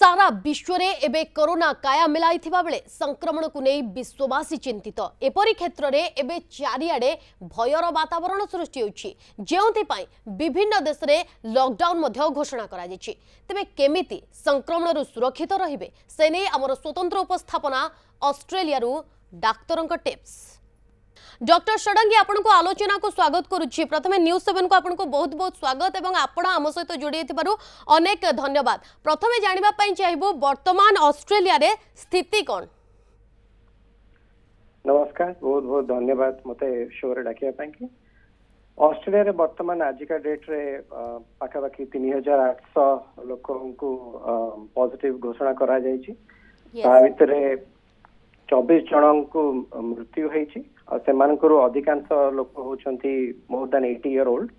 सारा विश्व रे एबे कोरोना काया मिलाइथिबा बेले संक्रमण को नहीं विश्ववासी चिंतित एपरी क्षेत्र रे एबे चारिआडे भयर वातावरण सृष्टि होछि जेउथि पई विभिन्न देश रे लॉकडाउन मध्य घोषणा करा जेछि तबे केमिति संक्रमण रु सुरक्षित रहिबे से नै हमर स्वतंत्र उपस्थापना ऑस्ट्रेलिया रु डाक्टरंक टिप्स। डॉक्टर षडंगी आपण को आलोचना को स्वागत करुछि। प्रथमे न्यूज 7 को आपण को बहुत बहुत स्वागत एवं आपण आम सहित जोड़ी थिबारु अनेक धन्यवाद। प्रथमे जानिबा पई चाहिबो वर्तमान ऑस्ट्रेलिया रे स्थिति कोन। नमस्कार, बहुत बहुत धन्यवाद मते शो रे डाकिया पई कि ऑस्ट्रेलिया रे वर्तमान आज का डेट रे पाखापाखि 3800 लोकों को पॉजिटिव घोषणा करा जाई छी। ता भितरे 24 जन को मृत्यु होई छी और सेमानकर अधिकांश लोक होचंती मोर देन 80 ईयर ओल्ड।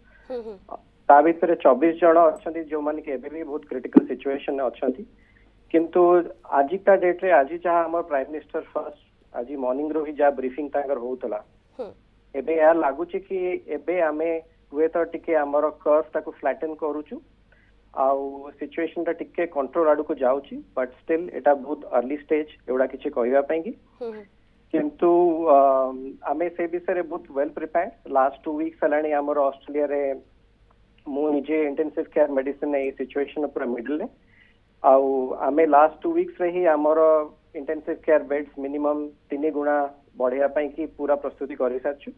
ता भितर 24 जन अछंती जो माने के एबे भी बहुत क्रिटिकल सिचुएशन अछंती किंतु आज का डेट रे आज जहां हमर प्राइम मिनिस्टर फर्स्ट आज मॉर्निंग रो ही जा ब्रीफिंग तांगर होतला एबे या लागु छी कि एबे हमें हुए तो टिके हमर कर्व ताको फ्लैटन करूछु आउ सिचुएशन ता टिके कंट्रोल आडू को जाउची बट स्टिल एटा बहुत अर्ली स्टेज एवडा किछि कहबा पई कि किंतु आमे से विषय रे बहुत वेल प्रिपेयर्ड। लास्ट 2 वीक्स हलाणी हमर ऑस्ट्रेलिया रे मु निजे इंटेंसिव केयर मेडिसिन ए सिचुएशन पर मिडल आउ आमे लास्ट 2 वीक्स रे ही हमर इंटेंसिव केयर बेड्स मिनिमम 3 गुणा बढ़िया पई कि पूरा प्रस्तुति करि साछु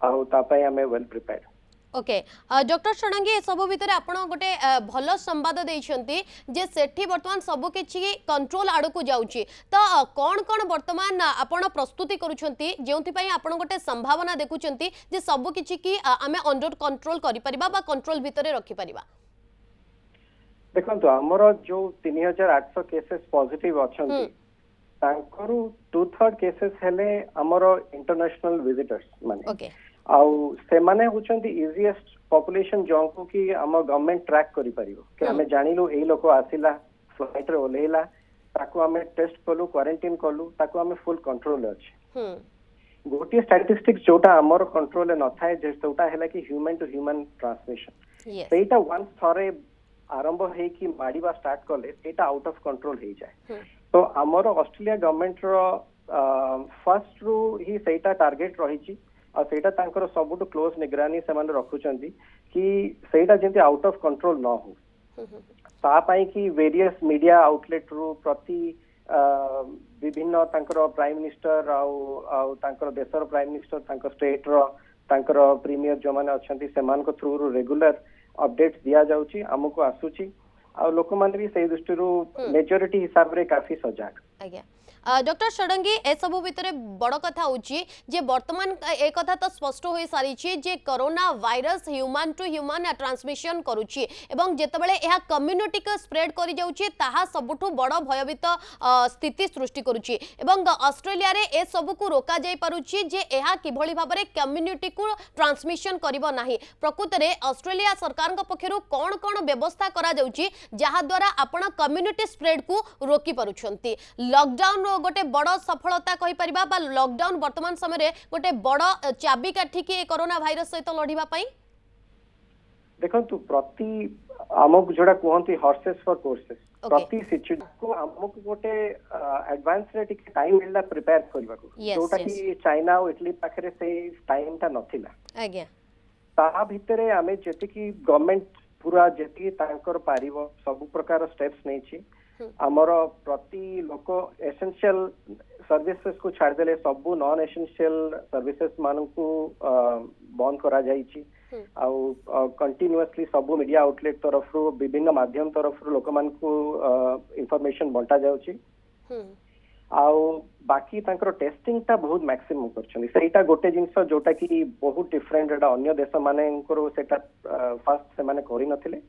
आउ ता पई आमे well prepared. Okay doctor Sadangi सब भितर आपण गोटे भलो संवाद देइछंती जे सेठी वर्तमान सब किछि कंट्रोल आड़ को जाउची तो कोन कोन वर्तमान आपण प्रस्तुति करूछंती जेउथि पई आपण गोटे संभावना देखुछंती जे सब किछि कि आमे अंडर कंट्रोल करि परिबा बा कंट्रोल भितरे रखि परिबा। देखंतु हमरो जो 3800 केसेस पॉजिटिव अछंती तांकरू 2/3 केसेस हेले हमरो इंटरनेशनल विजिटर्स माने ओके आउ से माने होचंती इजीएस्ट पॉपुलेशन जोंको कि हम गवर्नमेंट ट्रैक करि परिबो कि हमें जानिलो एई लोक आसिला फ्लाइट रे ओलेला ताको हमें टेस्ट कलु क्वारंटाइन कलु ताको हमें फुल कंट्रोल अछि। गोटी स्टैटिस्टिक्स जोटा हमर कंट्रोल न थाए जे जोटा हैला कि ह्यूमन टू ह्यूमन ट्रांसमिशन सेटा वंस थरे आरंभ हे कि माडीबा स्टार्ट करले सेटा आउट ऑफ कंट्रोल हे जाय। तो हमर ऑस्ट्रेलिया गवर्नमेंट रो फर्स्ट रू ही सेटा टारगेट रही छी और सेटा तांकर सबुटु क्लोज निगरानी से माने रखुचंती कि सेटा जेंति आउट ऑफ कंट्रोल न हो ता पई कि वेरियस मीडिया आउटलेट रू प्रति विभिन्न तांकर प्राइम मिनिस्टर आउ तांकर देशर प्राइम मिनिस्टर तांकर स्टेट रो तांकर प्रीमियर जो माने अछंती सेमान को थ्रू रेगुलर अपडेट्स दिया जाउची हमको आसुची आ लोक माने भी सही दृष्टि रू मेजॉरिटी हिसाब रे काफी सजाग। आज्ञा डॉक्टर षडंगी ए सब भितर बड़ कथा होची जे वर्तमान ए कथा तो स्पष्ट हो सारी जे corona virus human to human transmission करूची एवं जेतेबेले एहा कम्युनिटी को स्प्रेड करि जाउची ताहा सबुठु बड़ भयभीत स्थिति सृष्टि करूची एवं ऑस्ट्रेलिया रे ए सब को रोका जाय पारुची जे एहा किभली भाबरे कम्युनिटी को ट्रांसमिशन करिवो नाही। प्रकृत रे ऑस्ट्रेलिया सरकार को पक्षरु कोन कोन व्यवस्था करा जाउची जहा द्वारा आपण कम्युनिटी स्प्रेड को रोकी पारुछंती। लॉकडाउन गोटे बड़ सफलता कहि परिबा बा लॉकडाउन वर्तमान समय रे गोटे बड़ चाबी काठी के कोरोना वायरस सहित लढिबा पई देखंतु प्रति आमक जोडा कोहंती हॉर्सेस फॉर कोर्सेस प्रति सिचुएशन को आमक गोटे एडवांस रे टिक टाइम मिलला प्रिपेयर करबा को जोटा कि चाइना और इटली पाखरे से टाइम ता नथिला आज्ञा ता भितरे आमे जेति कि गवर्नमेंट पूरा जेति तांकर पारिबो सब प्रकार स्टेप्स नै छी हमर प्रति लोक एसेंशियल सर्विसेस को छाड़ देले सब नॉन एसेंशियल सर्विसेस मान को बंद करा जाई छी आउ कंटिन्यूअसली सब मीडिया आउटलेट तरफ रो विभिन्न माध्यम तरफ रो लोक मान को इंफॉर्मेशन बंटा जाउ छी आउ बाकी तांकर टेस्टिंग ता बहुत मैक्सिमम करछनी सेटा गोटे जिंस जोटा कि बहुत डिफरेंट एटा अन्य देश माने को सेटा फर्स्ट से माने करि नथिले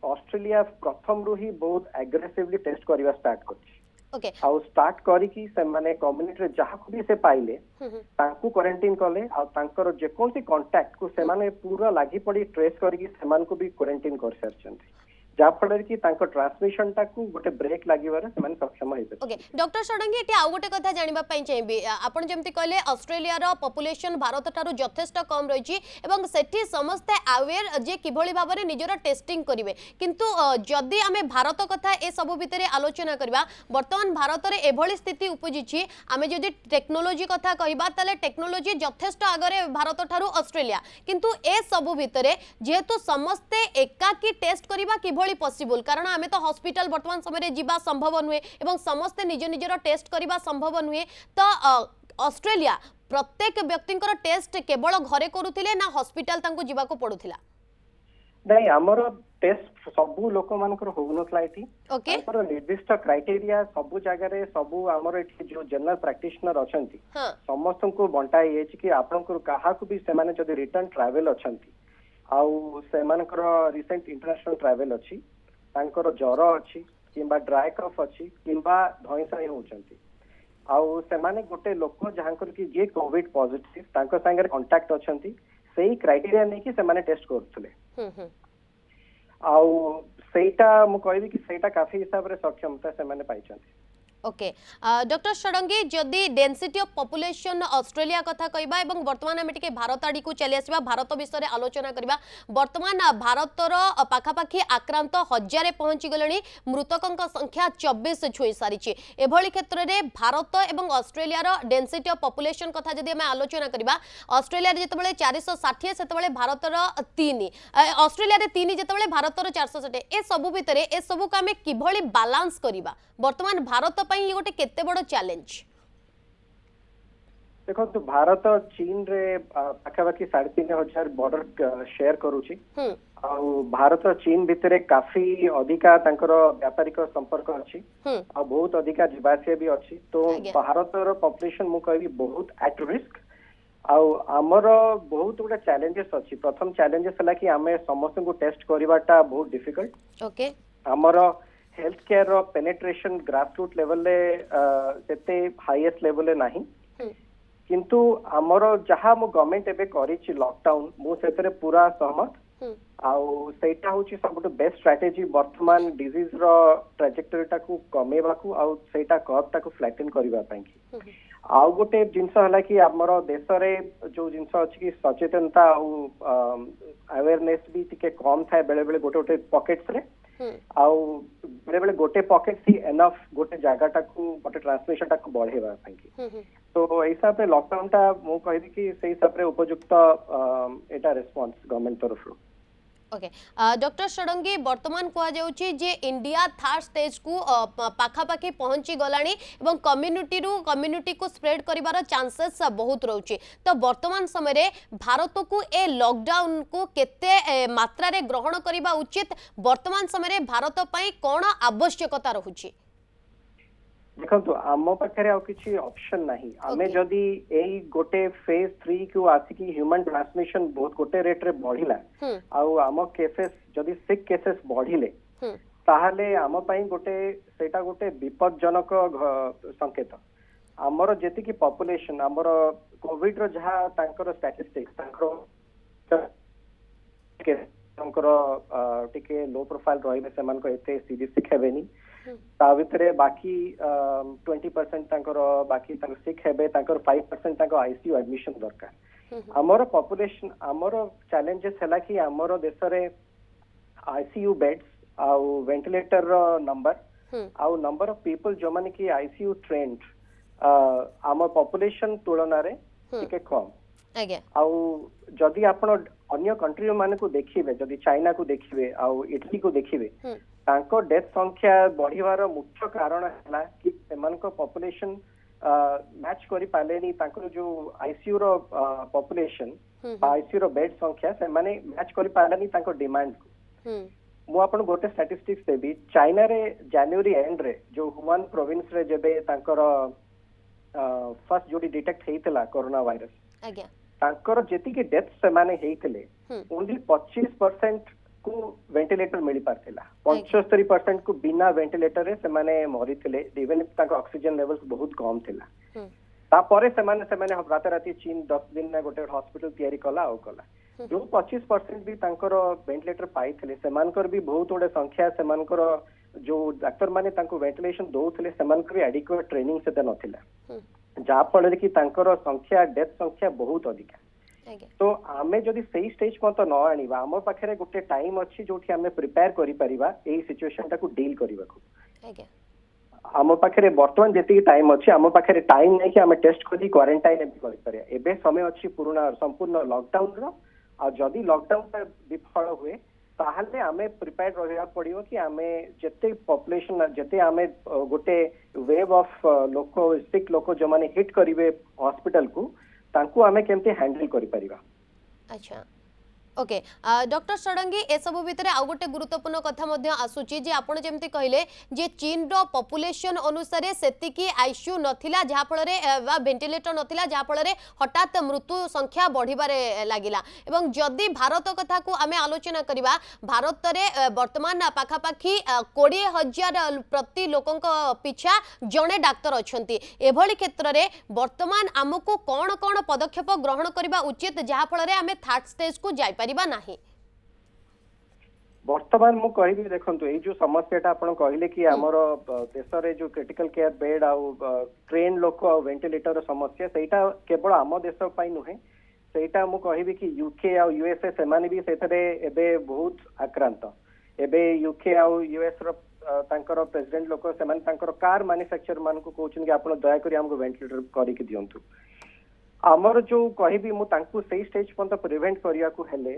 ऑस्ट्रेलिया प्रथम रू ही बहुत एग्रेसिवली टेस्ट करबा स्टार्ट करछि ओके आउ स्टार्ट करी कि से माने कम्युनिटी रे जहा को भी से पाइले तांकू क्वारंटाइन कले आ तांकर जे कोनसी कांटेक्ट को से माने पूरा लागि पड़ी ट्रेस करी कि से मान को भी क्वारंटाइन कर सरछंती जाफल कि ट्रांसमिशन टाकू गोटे ब्रेक लागिबार से सक्षम होइबे। ओके डॉक्टर षडंगी एटी आउ गोटे कथा जानिबा पई चाहिबी आपण जेमति कहले ऑस्ट्रेलिया रो पॉपुलेशन भारत थारु यथेष्ट कम रहिछि एवं सेठी समस्त अवेयर जे किभଳି भाबरे निजर टेस्टिंग करिवे किंतु जदि आमे भारत कथा ए सब भितरे आलोचना करबा वर्तमान भारत रे एभଳି स्थिति उपजिछि आमे जदि टेक्नोलॉजी कथा कहबा तले टेक्नोलॉजी यथेष्ट आगरे भारत थारु ऑस्ट्रेलिया किंतु ए सब भितरे जेहेतु समस्ते एकाकी टेस्ट करबा किभଳି पॉसिबल कारण आमे तो हॉस्पिटल वर्तमान समय जीवा संभव नुहे एवं समस्ते निज निजर टेस्ट करबा संभव नुहे तो ऑस्ट्रेलिया प्रत्येक व्यक्ति टेस्ट केवल घरे करूथिले ना हॉस्पिटल तांको जीवाको पडुथिला नहीं हमर टेस्ट सबु लोक मानकर होउनथला एठी ओके हमर निर्दिष्ट क्राइटेरिया सबु जगह रे सबु हमर एठी जो जनरल प्रैक्टिशनर अछंती समस्त को बंटा हे कि आपनकर काहा को भी से माने जदी रिटर्न ट्रैवल अछंती आउ से मानकर रिसेंट इंटरनेशनल ट्रैवल अछि तांकर ज्वर अछि किबा ड्राई कफ अछि किबा धइसा होउचंती आउ से माने गोटे लोक जहांकर कि जे कोविड पॉजिटिव तांकर संगे कांटेक्ट अछंती सेही क्राइटेरिया नै कि से माने टेस्ट करथले आउ सेटा मु कहबी कि सेटा काफी हिसाब रे सक्षमता से माने पाइचंती ओके डॉक्टर षडंगी जदि डेंसिटी ऑफ पॉपुलेशन ऑस्ट्रेलिया कथा कहबा एवं वर्तमान आमे टिके भारत आडी को चली आसीबा भारत विषय रे आलोचना करबा वर्तमान भारतर पाखापाखी आक्रांत 1000 पहुंची गलणी मृतकंक संख्या 24 छुई सारिछि एभली क्षेत्र रे भारत एवं Australia rho density of population कथा जदि आमे आलोचना करबा ऑस्ट्रेलिया रे जतबेले 460 सेतबेले भारतर 3 ऑस्ट्रेलिया रे 3 जतबेले भारतर 460 ए सब भितरे ए सब को आमे किभली बैलेंस करबा वर्तमान भारत पई गोटे केते बड़ चैलेंज देखो तो भारत चीन रे पाखापाखी 3500 बॉर्डर शेयर करूची भारत चीन भितरे काफी अधिका तांकर व्यापारिक संपर्क अछि आ बहुत अधिका जीवासी भी अछि तो भारतर पॉपुलेशन मु कहबी बहुत एट रिस्क आमर बहुत गुडा चैलेंजेस अछि प्रथम चैलेंजेस हला कि आमे समस्त को टेस्ट करिवाटा बहुत डिफिकल्ट ओके आमर health care penetration grassroot level से हाईएस्ट लेवल नहीं किंतु आमर जहाँ मु गवर्नमेंट एबे करिछि लॉकडाउन मु सेतरे पूरा सहमत आउ सेटा होछि सबटु बेस्ट स्ट्रेटजी वर्तमान डिजीज रो ट्रैजेक्टरी टाकू कमेबा को आउ सेटा कर्व टाकू फ्लैटन करबा पई कि आउ गोटे जिंस हला कि हमर देश रे जो जिंस अछि कि सचेतनता आउ अवेयरनेस भी टिके कम थाए बेले बेले गोटे गोटे पॉकेट्स रे आउ बेले बेले गोटे पॉकेट सी एनफ गोटे जागा टाकू गोटे ट्रांसमिशन टाकू बढ़ेबा पई कि तो ऐसा पे लॉकडाउन टा मु कहबी कि सेही सबरे उपयुक्त एटा रिस्पांस गवर्नमेंट तरफ ओके डॉक्टर षडंगी वर्तमान कहा जाउची जे इंडिया थर्ड स्टेज को पाखापाखी पहुंची गलानी एवं कम्युनिटी को स्प्रेड करिवार चांसेस बहुत रहउची तो वर्तमान समय रे भारत को ए लॉकडाउन को केते मात्रा रे ग्रहण करिबा उचित वर्तमान समय रे भारत पई कोन आवश्यकता रहउची देखो तो आम पाखे आ किसी ऑप्शन नहीं आमे जदी एई गोटे फेज 3 को आसिकी ह्यूमन ट्रांसमिशन बहुत गोटे रेट रे बढ़िला आउ आम केसेस जदी सिक केसेस बढ़िले ताहले आम पई गोटे सेटा गोटे विपदजनक संकेत आमर जेति की पॉपुलेशन आमर कोविड रो जहा तांकर स्टैटिस्टिक्स तांकर टिके लो प्रोफाइल रहिबे समान को एते सीरियस हेबेनी ता भितरे बाकी 20% तांकर बाकी तांकर सिक हेबे तांकर 5% तांकर आईसीयू एडमिशन दरकार हमर पॉपुलेशन हमर चैलेंजेस हला कि हमर देश रे आईसीयू बेड्स आउ वेंटिलेटर रो नंबर आउ नंबर ऑफ पीपल जो माने कि आईसीयू ट्रेंड हमर पॉपुलेशन तुलना रे टिके कम आगे आउ जदी आपण अन्य कंट्री माने को देखिबे जदी चाइना को देखिबे आउ इटली को देखिबे तांको डेथ संख्या बढ़िवार मुख्य कारण है कि सेमानको पॉपुलेशन मैच करि पालेनी तांको जो आईसीयू रो पॉपुलेशन आईसीयू रो बेड संख्या से माने मैच करि पालेनी तांको डिमांड को मु आपन गोटे स्टैटिस्टिक्स देबी चाइना रे जनवरी एंड रे जो हुआन प्रोविंस रे जेबे तांकर फर्स्ट जोडी डिटेक्ट हेइतला कोरोना वायरस आज्ञा तांकर जेति के डेथ से माने हेइतले ओनली 25% को वेंटिलेटर मिली पारथिला 75% को बिना वेंटिलेटर रे से माने मरि थिले इवन तांको ऑक्सीजन लेवल्स बहुत कम थिला ता परे से माने रात राती चीन 10 दिन ना गोटे हॉस्पिटल तयारी कला जो 25% भी तांकर वेंटिलेटर पाइथिले सेमानकर भी बहुत गुड़े संख्या सेमानकर जो डाक्टर माने तांको वेंटिलेशन दौथिले सेमानकर भी एडिक्वेट ट्रेनिंग सेते नथिला जा फल कि तांकर संख्या डेथ संख्या बहुत अधिक तो आमे जदि सही स्टेज पर तो न आनिबा आम पाखरे गोटे टाइम अछि जोठी आमे प्रिपेयर करि परिबा एई सिचुएशन टाको डील करिबा को आम पाखे बर्तमान जी टाइम अच्छी आम पाखे टाइम नहीं कि आम टेस्ट करी क्वारंटाइन एबे समय अच्छी पूर्ण संपूर्ण लॉकडाउन जदि लॉकडाउन विफल हुए ताहले आमे प्रिपेयर रहा पड़ो कि आमे जते पॉपुलेशन जते आमे गोटे वेव ऑफ लोक सिक लोक जो माने हिट करिवे हॉस्पिटल को तांको आमे केमते हैंडल करि परिबा। अच्छा ओके डॉक्टर षडंगी ए सब भितर आउ गोटे गुरुत्वपूर्ण कथा मध्य आसुची जे आपण जेमती कहले जे चीन रो पॉपुलेशन अनुसार सेतिकी आईसीयू नथिला जहा फल रे वेंटिलेटर नथिला जहा फल रे हठात मृत्यु संख्या बढ़िबारे लागिला एवं जदि भारत कथा को आमे आलोचना करिबा भारत रे वर्तमान पाखा पाखी 20,000 प्रति लोकंक पिछा जणे डाक्टर अछंती एभली क्षेत्र रे वर्तमान हमकु कोन कोन पदक्षेप ग्रहण करिबा उचित जहा फल रे आमे थर्ड स्टेज को जाई वर्तमान मु कहबी देखंतु ए जो समस्याटा आपण कहले कि हमर देश रे जो क्रिटिकल केयर बेड आ ट्रेन लोक वेंटिलेटर समस्या सेटा केवल आम देश पई नुहे सेटा मु कहबी कि यूके आ यूएसए से माने भी सेथरे एबे बहुत आक्रांत एबे यूके आ यूएस रो तांकर प्रेसिडेंट लोक से माने तांकर कार मैन्युफैक्चर मान को कहउछन कि आपण दया करी हमको वेंटिलेटर करी कि दियंतु आमर जो कहबी मु तांकु सही स्टेज पर प्रिवेंट करिया को हेले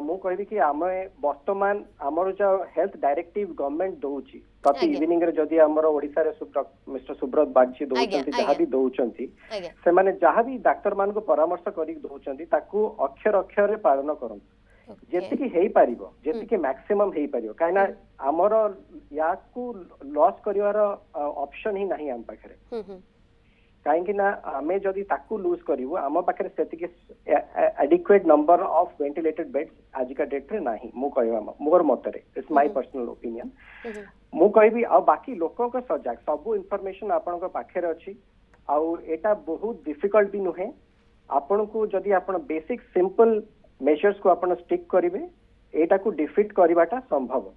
मु कहबी कि आमे वर्तमान आमर जो हेल्थ डायरेक्टिव गवर्नमेंट दोउची प्रति इवनिंग रे जदी आमर ओडिसा रे मिस्टर सुब्रत बागची दोउचंती जहा भी दोउचंती से माने जहा भी डाक्टर मान को परामर्श करी दोउचंती ताकू अक्षर अक्षर रे पालन करन जेति कि हेई पारिबो जेति कि मैक्सिमम हेई पारिबो काइना आमर याकू लॉस करिवार ऑप्शन ही नहीं आम पाखरे कहीं ना आमे जदि ताकू लूज करिवो आम पाखे से adequate number of ventilated beds आज का डेट रे नाही मु कहबा मोर मतरे इट्स माय पर्सनल ओपिनियन मु कहबी आ बाकी लोकों को सजाग सब इन्फॉर्मेशन आपन को पाखे रे अछि आ एटा बहुत डिफिकल्ट भी नुहे आपन को जदि आपन बेसिक सिंपल मेजर्स को आपन स्टिक करिवे एटा को डिफीट करबाटा संभव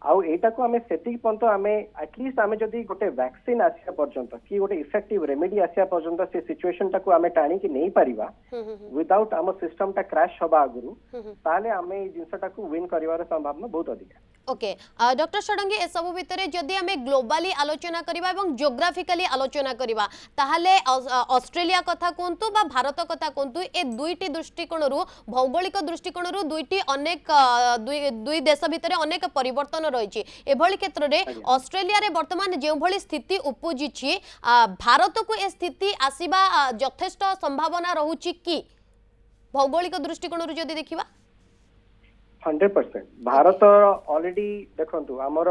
आउ एटा को आमे सेति पंत आमे एटलीस्ट आमे जदि गोटे वैक्सीन आसिया पर्यंत कि गोटे इफेक्टिव रेमेडी आसिया पर्यंत से सिचुएशन टाको आमे टाणी कि नहीं परिबा विदाउट आम सिस्टम टा क्रैश होबा आगुरु ताले आमे जिंस टाको विन करिवार संभावना बहुत अधिक ओके डॉक्टर षडंगी ए सब भितर जदि आमे ग्लोबली आलोचना करिबा एवं जियोग्राफिकली आलोचना करिबा ताहाले ऑस्ट्रेलिया कथा कोंतु बा भारत कथा कोंतु ए दुईटी दृष्टिकोण रु भौगोलिक दृष्टिकोण रु दुईटी अनेक दुई देश भितर अनेक परिवर्तन रही एभली क्षेत्र में ऑस्ट्रेलिया रे वर्तमान जो भली स्थिति उपजिछि भारत को ए स्थिति आसीबा यथेष्ट संभावना रहुछि कि भौगोलिक दृष्टिकोण रु जदि देखिबा 100% भारत ऑलरेडी देखंतु हमर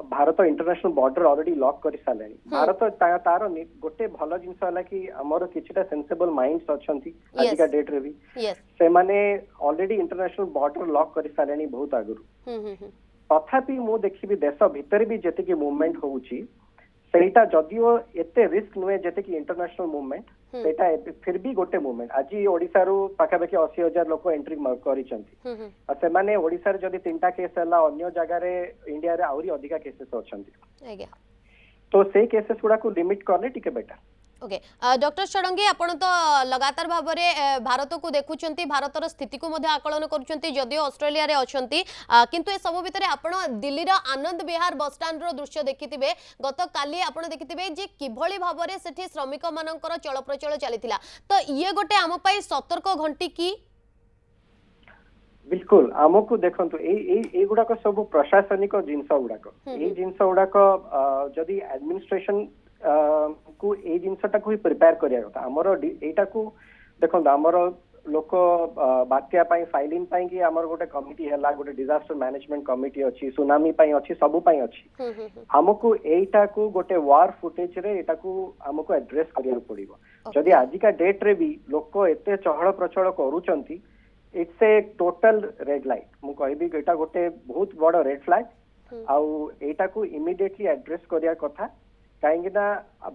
Bharat international border already lock कर सालेनी भारत तार गोटे भल जिंस हला कि हमर किछटा सेंसिबल माइंड्स अछंती आज का डेट रे भी से माने ऑलरेडी इंटरनेशनल बॉर्डर लॉक कर सालेनी बहुत आगुरु तथापि मु देखिबी देश भीतर भी जते कि मूवमेंट होउची सेटा जदियो एते रिस्क नुए जते कि इंटरनेशनल मूवमेंट सेटा फिर भी गोटे मूवमेंट आज ओडिसा रु पाखापाखि 80,000 लोक एंट्री करिसंती से माने ओडिसा रे जदी 3टा केस हला अन्य जगह रे इंडिया रे आउरी अधिका केसेस अछंती तो से केसेस गुडा को लिमिट करले टिके बेटर ओके डॉक्टर षडंगी आपण तो लगातार भाव में भारत को देखुंत भारतर स्थिति को आकलन करुँच जदियो ऑस्ट्रेलिया रे अछंती किंतु ए सब भितर आपण दिल्ली रो आनंद विहार बस स्टैंड रो दृश्य देखिथिबे गत काली आपण देखिथिबे जे किभली भाव में सेठी श्रमिक मानकर चल प्रचल चलीथिला तो ये गोटे आम पई सतर्क घंटी की बिल्कुल आमको देखंतु ए गुडाक सब प्रशासनिक जिंस गुडाक ए जिंस गुडाक जदी एडमिनिस्ट्रेशन को ए जिनसटा को प्रिपेयर करिया कथा हमर एटा को देखो हमर लोक बात्या पाई फाइलिंग पाई कि हमर गोटे कमिटी हैला गोटे डिजास्टर मैनेजमेंट कमिटी अछि सुनामी पाई अछि सब पाई अछि हमको एटा को गोटे वार फुटेज रे एटा को हमको एड्रेस करिया पड़िबो जदी आज का डेट रे भी लोक एते चहळ प्रचळ करूचंती it's a total red light मु कहबी एटा गोटे बहुत बड़ रेड फ्लैग आउ एटा को इमीडिएटली एड्रेस करिया कथा कहीं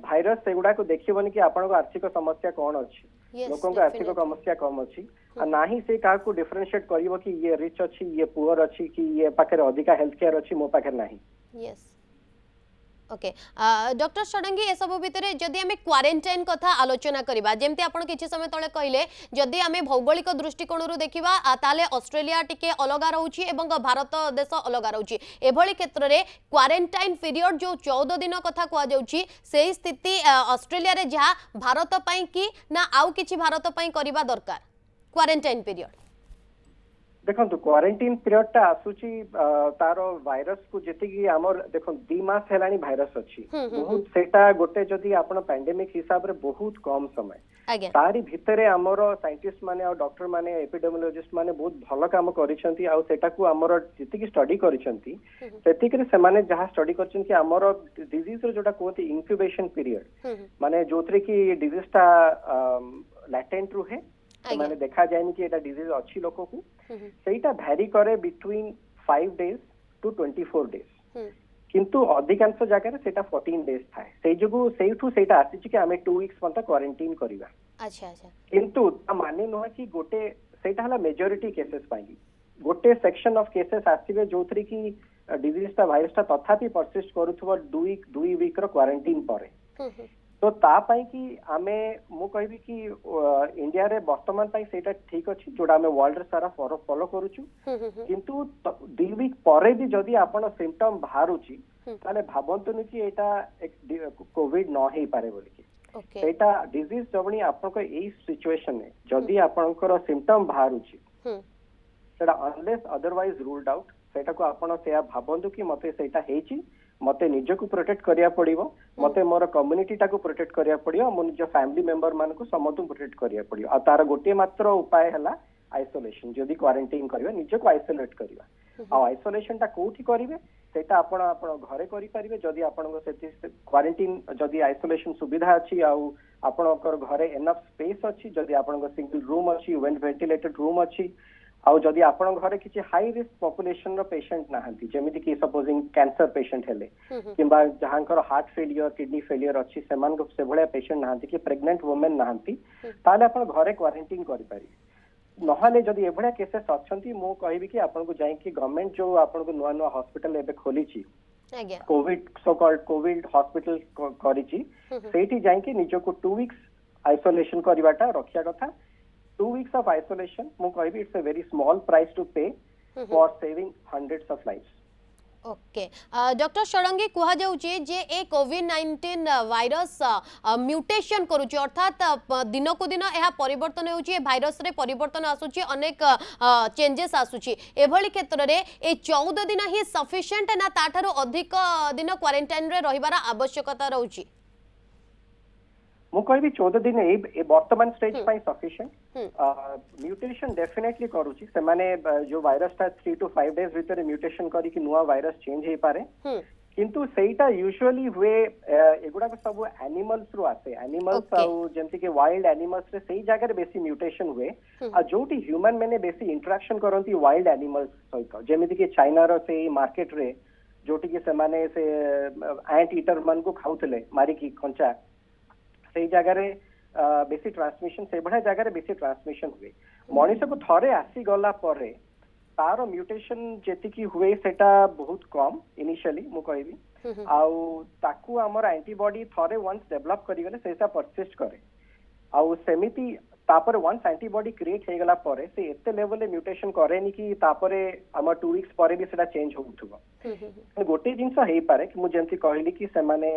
भाइरस से गुड़ा को देखिबनी कि आपन को आर्थिक समस्या कौन अच्छी Yes, लोकों को आर्थिक definitely. समस्या कम अच्छी ना ही से क्या को डिफरेंशिएट करिवो कि ये रिच अच्छी ये पुअर अच्छी कि ये पाखे अधिका हेल्थ केयर अच्छी मो पाखे नहीं यस ओके डॉक्टर षडंगी ए सब भितर जदि आम क्वारंटाइन कथा आलोचना करबा जेमती आपण किछि समय तळे कहले जदि आम भौगोलिक दृष्टिकोण देखिबा ताले ऑस्ट्रेलिया टिके अलगा रहउछि एवं भारत देश अलगा रहउछि एभली क्षेत्र रे क्वारंटाइन पीरियड जो 14 दिन कथा कुआ जाउछि सेही स्थिति ऑस्ट्रेलिया रे जहा भारत पई कि ना आउ किछि भारत पई करबा दरकार क्वारंटाइन पीरियड देखो क्वारंटाइन पीरियड टा आसुची तार वायरस को जेतिकी हमर देखो 2 मास हेलानी वायरस अछि बहुत सेटा गोटे जदी आपण पैंडेमिक हिसाब रे बहुत कम समय आगे तारी भितरे हमर साइंटिस्ट माने और डॉक्टर माने एपिडेमियोलॉजिस्ट माने बहुत भलो काम करिसंती आ सेटा को हमर जेतिकी स्टडी करिसंती सेतिकी रे से माने जहा स्टडी करछन कि हमर डिजीज रे जोटा कोती इंक्यूबेशन पीरियड माने जोतरे की डिजीज टा लैटेंट रुहे माने देखा जायनि कि एटा डिजीज अच्छी लोक को सेटा भैरी करे बिटवीन 5 डेज टू 24 डेज किंतु अधिकांश जगह रे सेटा 14 डेज थाए सेई जगु सेइठु सेटा आसी कि हमें 2 वीक्स पंता क्वारंटाइन करिवा अच्छा अच्छा किंतु माने न कि गोटे सेटा हला मेजॉरिटी केसेस पाई गोटे सेक्शन ऑफ केसेस आसीबे जोथरी की डिजीज ता वायरस ता तथापि परसिस्ट करूथबो 2 वीक रो क्वारंटाइन परे तो ता पाई कि आमे मु कहबी कि इंडिया रे वर्तमान पाई सेटा ठीक अछि जोडा हमें वर्ल्ड रे सारा फॉलो करूछु किंतु 2 वीक परे भी जदी आपण सिम्पटम बाहरुछि ताले भाबंतु कि एटा एक कोविड न हे पारे बोली कि एटा डिजीज जबनी आपण को एई सिचुएशन में जदी आपणकर सिम्पटम बाहरुछि सेटा अनलेस अदरवाइज रूल्ड आउट सेटा को आपण से भाबंतु कि मते सेटा हेछि मते निज को प्रोटेक्ट करिया पड़िबो मते मोर कम्युनिटी टा को प्रोटेक्ट करिया पड़ियो मो निज फैमिली मेंबर मान को समस्त प्रोटेक्ट करिया पड़ियो आ तार गोटे मात्र उपाय हला आइसोलेशन जदी क्वारंटाइन करबा निज को आइसोलेट करबा आ आइसोलेशन टा कोठी करिवे सेटा आपण आपण घरे करि परिबे जदी आपण को सेति क्वारंटाइन जदी आइसोलेशन सुविधा अछि आ आपणकर घरे एनफ स्पेस अछि जदी आपण को सिंगल रूम अछि वेल वेंटिलेटेड रूम अछि आउ जदी आपण घरे किछि हाई रिस्क पॉपुलेशन रो पेशेंट नाहंती जेमिति कि सपोजिंग कैंसर पेशेंट हेले किबा जहांकर हार्ट फेलियर किडनी फेलियर अछि सेमान को से भले पेशेंट नाहंती कि प्रेग्नेंट वुमेन नाहंती ताले आपण घरे क्वारंटाइन करि पारि नहले जदी एभळा केसेस अछंती मो कहबी कि आपण को जाई कि गवर्नमेंट जो आपण को नुवा नुवा हॉस्पिटल एबे खोलिछि आज्ञा covid so called covid hospital करिछि सेठी जाई कि निजो को 2 वीक्स आइसोलेशन करबाटा रखिया कथा 2 weeks of isolation mu kahibi it's a very small price to pay for saving hundreds of lives okay doctor Sadangi कुहा जाउची जे ए कोविड-19 वायरस म्यूटेशन करूची अर्थात दिन को दिन एहा परिवर्तन होउची ए भाइरस रे परिवर्तन आसुची अनेक चेंजेस आसुची एभली क्षेत्र रे ए 14 दिन ही सफिशिएंट ना ताठारो अधिक दिन क्वारंटाइन रे रहिबार आवश्यकता रहउची मु कहबी 14 दिन ए वर्तमान स्टेज पाई सफिशिएंट म्यूटेशन डेफिनेटली करूची से माने जो वायरस ता 3 to 5 डेज भीतर म्यूटेशन करी कि नुवा वायरस चेंज हे पारे किंतु सेटा यूजुअली हुए एगुडा को सब एनिमल्स रु आसे एनिमल्स आउ जेंति के वाइल्ड एनिमल्स रे सेही जगह रे बेसी म्यूटेशन हुए आ जोटी ह्यूमन माने बेसी इंटरेक्शन करंती वाइल्ड एनिमल्स सहित जेमिति के चाइना रो से मार्केट रे जोटी के से माने से एंट ईटर मन को खाउतले मारी की खंचा से जगह रे बेसी ट्रांसमिशन से बड़ा जगह रे बेसी ट्रांसमिशन हुए मनीष को थरे आसी गला परे तार म्यूटेशन जेति की हुए सेटा बहुत कम इनिशियली मु कहबी आउ ताकू हमर एंटीबॉडी थरे वंस डेवलप करी गले सेटा परसिस्ट करे आउ सेमिति तापर वंस एंटीबॉडी क्रिएट हे गला परे से एते लेवल रे म्यूटेशन करेनी कि तापरे हमर 2 वीक्स परे भी सेटा चेंज होउथबो गोटे जिंस हे पारे कि मु जेंति कहली कि से माने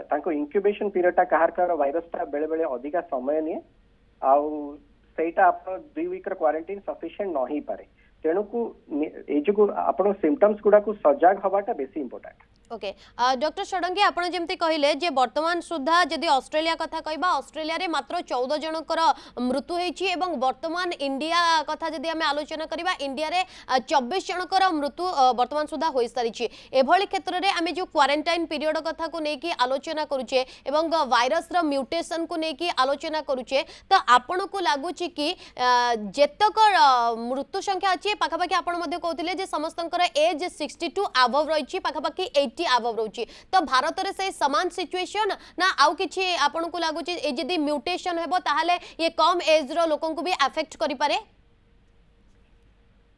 तांको इंक्यूबेशन पीरियड ता कहर कार वायरस ता बेले बेले अधिका समय निए आउ सेटा अपन 2 वीक रे क्वारंटाइन सफिशिएंट न ही पारे तेणु को ए जो आपण सिम्पटम्स गुडा को सजाग हवाटा बेसी इंपोर्टेंट ओके डॉक्टर षडंगी आपण जेमती कहिले जे वर्तमान सुधा जदि ऑस्ट्रेलिया कथा कहबा ऑस्ट्रेलिया रे मात्र 14 जनकर मृत्यु हेछि एवं वर्तमान इंडिया कथा जदि हमें आलोचना करबा इंडिया रे 24 जनकर मृत्यु वर्तमान सुधा होई सारिछि एभली क्षेत्र रे हमें जो क्वारंटाइन पीरियड कथा को नेकी आलोचना करूचे एवं वायरस रो म्यूटेशन को नेकी आलोचना करूचे तो आपण को लागुछि कि जेतक मृत्यु संख्या अछि जे पाखापाखि आपण मध्ये कहउथिले जे समस्तंकर एज 62 अबव रहिछि पाखापाखि 80 अबव रहुछि तो भारत रे से समान सिचुएशन ना आउ किछि आपण को लागु छि ए जदी म्यूटेशन हेबो ताहाले ये कम एज रो लोकन को भी अफेक्ट करि पारे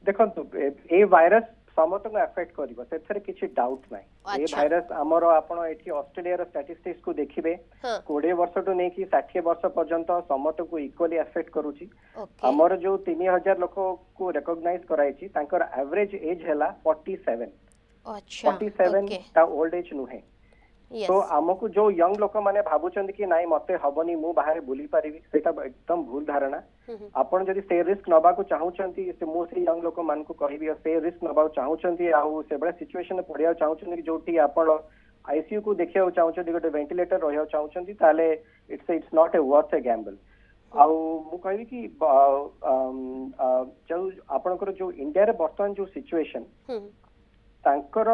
देखंतु ए वायरस समस्त को अफेक्ट करिवो सेथरे किछि डाउट नै ए वायरस हमरो आपण एठी ऑस्ट्रेलिया रो स्टैटिस्टिक्स को देखिबे 20 वर्ष टु नै कि 60 वर्ष पर्यंत समस्त को इक्वली अफेक्ट करूची हमरो जो 3000 लोक को रिकॉग्नाइज कराइची तांकर एवरेज एज हैला 47 अच्छा 47 ता ओल्ड एज नुहे तो आमको जो यंग लोक माने भाबुचंद कि नाइ मते हबनी मु बाहर बुली परिबी सेटा एकदम भूल धारणा आपण जदी से रिस्क नबा को चाहूचंती से मो से यंग लोक मान को कहबी से रिस्क नबा चाहूचंती आ से बडा सिचुएशन पडिया चाहूचंती जोटी आपण आईसीयू को देखिया चाहूचंती गोटे वेंटिलेटर रहया चाहूचंती ताले it's not a worth a gamble आ मु कहबी कि जो आपनकर जो इंडिया रे वर्तमान जो सिचुएशन तांकर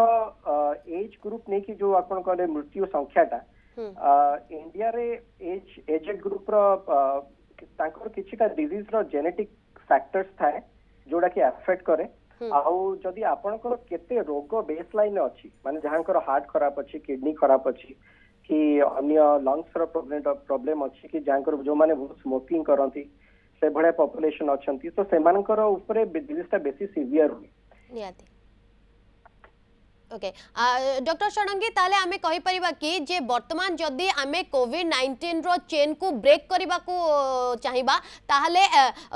एज ग्रुप नहीं कि जो आपण कहले मृत्यु संख्याटा इंडिया रे एजेड ग्रुप रो तांकर किछिटा डिजीज रो जेनेटिक फैक्टर्स थाए जोडा कि अफेक्ट करे आउ जदी आपनकर केते रोग बेसलाइन अछि माने जहांकर हार्ट खराब अछि किडनी खराब अछि कि अन्य लंग्स रो प्रॉब्लम अछि कि जहांकर जो माने स्मोकिंग करंती से बडे पॉपुलेशन अछंती तो सेमानकर ऊपर डिजीजटा बेसी सीवियर हुई नियाती ओके डॉक्टर षडंगी ताले आमे कहि परिबा कि जे वर्तमान जदी आमे कोविड-19 रो चेन को ब्रेक करबा को चाहिबा ताहले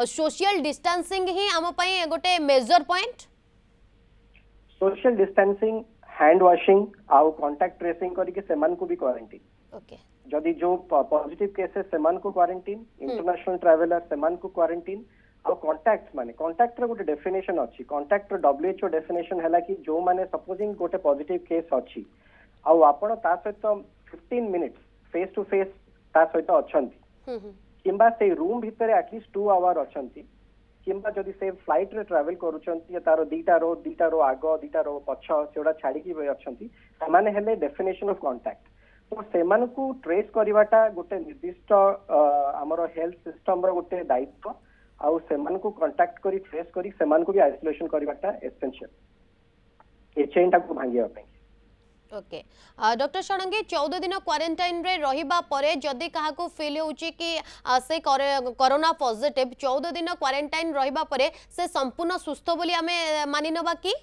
सोशल डिस्टेंसिंग ही आम पई गोटे major point social distancing hand washing आउ कांटेक्ट ट्रेसिंग करी के सेमान को भी क्वारंटाइन ओके जदी जो पॉजिटिव केसेस सेमान को क्वारंटाइन इंटरनेशनल ट्रैवलर सेमान को क्वारंटाइन और कांटेक्ट माने कांटेक्ट रो गोटे डेफिनेशन अछि कांटेक्ट रो डब्ल्यूएचओ डेफिनेशन हैला कि जो माने सपोजिंग गोटे पॉजिटिव केस अछि आ आपण ता सहित 15 मिनिट्स फेस टू फेस ता सहित अछंती किंबा से रूम भितर एटलीस्ट 2 आवर अछंती किंबा जदी से फ्लाइट रे ट्रैवल करूचंती तारो दीटा रो आगो दीटा रो पछ सेडा छाडी की अछंती माने हेले डेफिनेशन ऑफ कांटेक्ट तो सेमान को ट्रेस करवाटा गोटे निर्दिष्ट हमरो हेल्थ सिस्टम रो गोटे दायित्व आउ सेमान को कांटेक्ट करी ट्रेस करी सेमान को भी आइसोलेशन करवाटा एसेंशियल ए चेन टा को भांगिया पे ओके डॉक्टर षडंगी 14 दिन क्वारंटाइन रे रहिबा परे जदी काहा को फील होउची कि से कोरोना पॉजिटिव 14 दिन क्वारंटाइन रहिबा परे से संपूर्ण सुस्थ बोली हमें मानि नबा की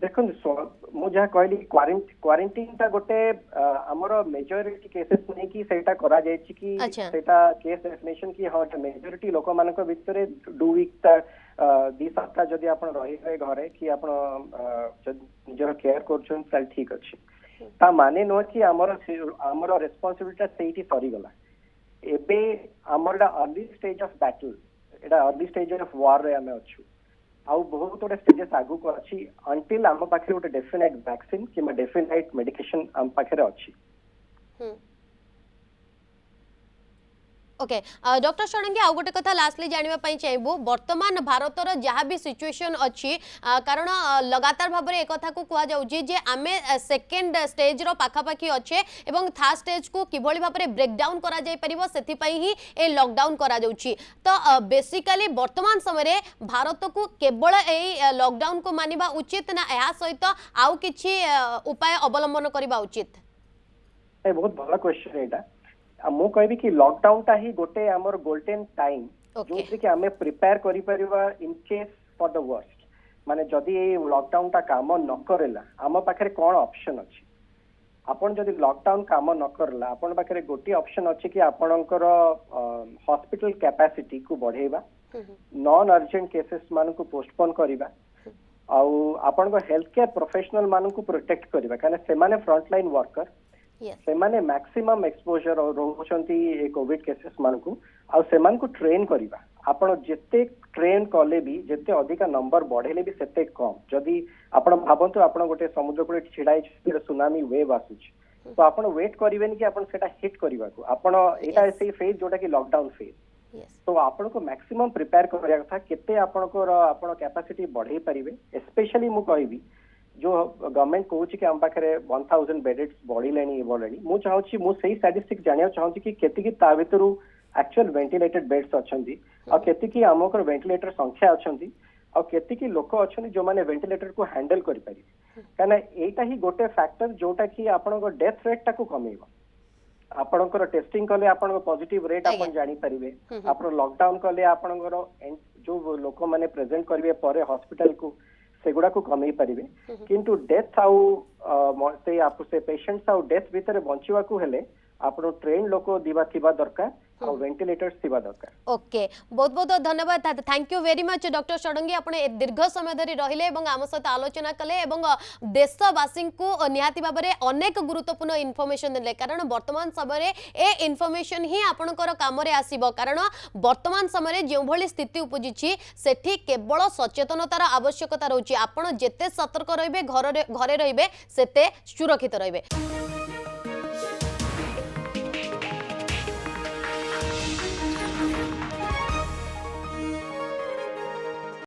देखो मु जहा कहली क्वारंटाइन ता गोटे हमर मेजॉरिटी केसेस नहीं कि सेटा करा जाय छी कि सेटा केस डेफिनेशन कि हां मेजॉरिटी लोक मानक भितरे 2 वीक ता 2 सप्ताह जदी आपण रहिबे घरे कि आपण निजर केयर करछन सेल ठीक अछि ता माने नो कि हमर रिस्पांसिबिलिटी सेठी सरी गला एबे हमरडा अर्ली स्टेज ऑफ बैटल एडा अर्ली स्टेज ऑफ वॉर रे हमें अछु आउ बहुत गोटे स्टेजेस आगु को अछि अंटिल आम पाखे गोटे definite vaccine keema definite medication आम पाखे अछि ओके डॉक्टर षडंगी आउ गोटे कथा लास्टली जानिबा पई चाहबो वर्तमान भारतर जहाँ भी सिचुएशन अछि कारण लगातार भाव में एक कथा को कुआ जाउची जे आमे सेकेंड स्टेज रो पाखापाखि अच्छे एवं थर्ड स्टेज को किभली भाव में ब्रेक डाउन करा जाय परिबो सेथि पई ही ए लॉकडाउन करा जाउची तो बेसिकली वर्तमान समय भारत को केवल ए लॉकडाउन को मानिबा उचित ना एहा सहित आउ किछि उपाय अवलंबन करिबा उचित ए बहुत भला क्वेश्चन एटा मु कहबी कि लॉकडाउन ता ही गोटे हमर गोल्डन टाइम जोथि कि हमें प्रिपेयर करि परिबा in case for the worst माने जदी ए लॉकडाउन ता काम न करेला हम पाखरे कोन ऑप्शन अछि आपण जदी लॉकडाउन काम न करला आपण पाखरे गोटी ऑप्शन अछि कि आपणकर हॉस्पिटल कैपेसिटी को बढ़ेबा नॉन अर्जेंट केसेस मान को पोस्टपोन करिबा आउ आपण को हेल्थ केयर प्रोफेशनल मान को प्रोटेक्ट करिबा काने से माने फ्रंट लाइन वर्कर से माने मैक्सिमम एक्सपोजर रोचंती ए कोविड केसेस मान को आ से मान को ट्रेन करिबा आपण जेते ट्रेन कले भी जेते अधिका नंबर बढ़ेले भी सेते कम जदी आपण भाबंतु आपण गोटे समुद्र को छिड़ाई सुनामी वेव आसुच तो आपण वेट करिवेन कि आपण सेटा हिट करिबा को आपण एटा ऐसे फेज जोटा कि लॉकडाउन फेज तो आपण को मैक्सिमम प्रिपेयर करिया था केते आपण को आपण कैपेसिटी बढ़ाई परिबे स्पेशली मु कहबी जो गवर्नमेंट कहूँ कि आम पाखे 1000 बेडेड्स बढ़िले मु चाहूँ मु सही स्टैटिस्टिक्स जानिया चाहूँ कि केतिकी ता भितरु एक्चुअल वेंटिलेटेड बेड्स अच्छी आ केतिकी आमकर वेंटिलेटर संख्या अच्छी आ केतिकी लोक अच्छी जो माने वेंटिलेटर को हैंडल करि पारि काना एटा ही गोटे फैक्टर जोटा कि आपनको डेथ रेट टाको कमेइबो आपणकर टेस्टिंग कले आपन पॉजिटिव रेट आपन जानि परिबे आपन लॉकडाउन कले आपनकर जो लोक माने प्रेजेंट करिवे परे हॉस्पिटल को सेगुडा को कमेई परिबे किंतु डेथ आउ से पेशेंट्स आउ डेथ भितर बंचिवा को हेले आपन ट्रेन लोक दिबा थिबा दरकार और वेंटिलेटर्स थिबा दरकार। ओके बहुत बहुत धन्यवाद thank you very much doctor Sadangi आपने दीर्घ समय धरी रहिले एवं आम सहित आलोचना कले एवं देशवासी को निहाती भाव में अनेक गुरुत्वपूर्ण इनफॉरमेशन देले कारण वर्तमान समय ए इनफॉरमेशन ही आपनकर काम रे आसीबो कारण वर्तमान समय जो भली स्थिति उपजिछि सेठी केवल सचेतनतार आवश्यकता रहउछि आपण जेते सतर्क रहिबे घरे रहिबे सेते सुरक्षित रहिबे।